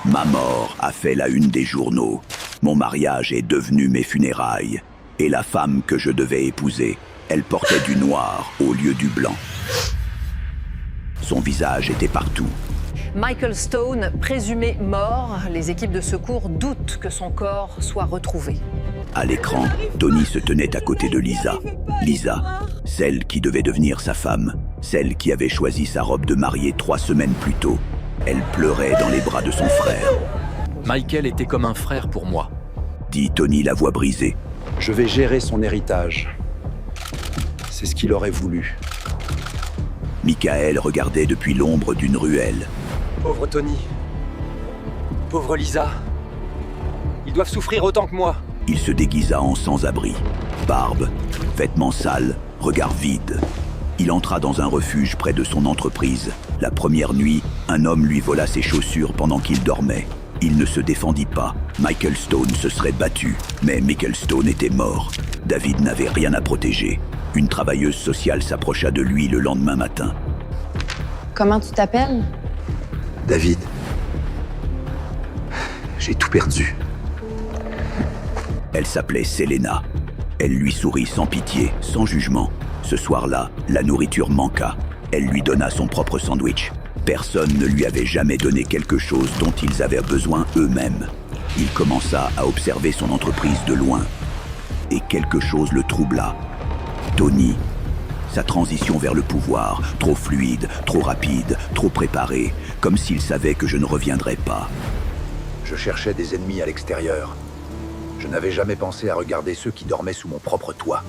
Ma mort a fait la une des journaux. Mon mariage est devenu mes funérailles. Et la femme que je devais épouser, elle portait du noir au lieu du blanc. Son visage était partout. Michael Stone, présumé mort, les équipes de secours doutent que son corps soit retrouvé. À l'écran, Tony se tenait à côté de Lisa. Lisa, celle qui devait devenir sa femme, celle qui avait choisi sa robe de mariée 3 semaines plus tôt. Elle pleurait dans les bras de son frère. Michael était comme un frère pour moi. Dit Tony, la voix brisée. Je vais gérer son héritage. C'est ce qu'il aurait voulu. Michael regardait depuis l'ombre d'une ruelle. Pauvre Tony. Pauvre Lisa. Ils doivent souffrir autant que moi. Il se déguisa en sans-abri. Barbe, vêtements sales, regard vide. Il entra dans un refuge près de son entreprise. La première nuit, un homme lui vola ses chaussures pendant qu'il dormait. Il ne se défendit pas. Michael Stone se serait battu, mais Michael Stone était mort. David n'avait rien à protéger. Une travailleuse sociale s'approcha de lui le lendemain matin. Comment tu t'appelles? David. J'ai tout perdu. Elle s'appelait Selena. Elle lui sourit sans pitié, sans jugement. Ce soir-là, la nourriture manqua. Elle lui donna son propre sandwich. Personne ne lui avait jamais donné quelque chose dont ils avaient besoin eux-mêmes. Il commença à observer son entreprise de loin. Et quelque chose le troubla. Tony. Sa transition vers le pouvoir, trop fluide, trop rapide, trop préparée, comme s'il savait que je ne reviendrais pas. Je cherchais des ennemis à l'extérieur. Je n'avais jamais pensé à regarder ceux qui dormaient sous mon propre toit.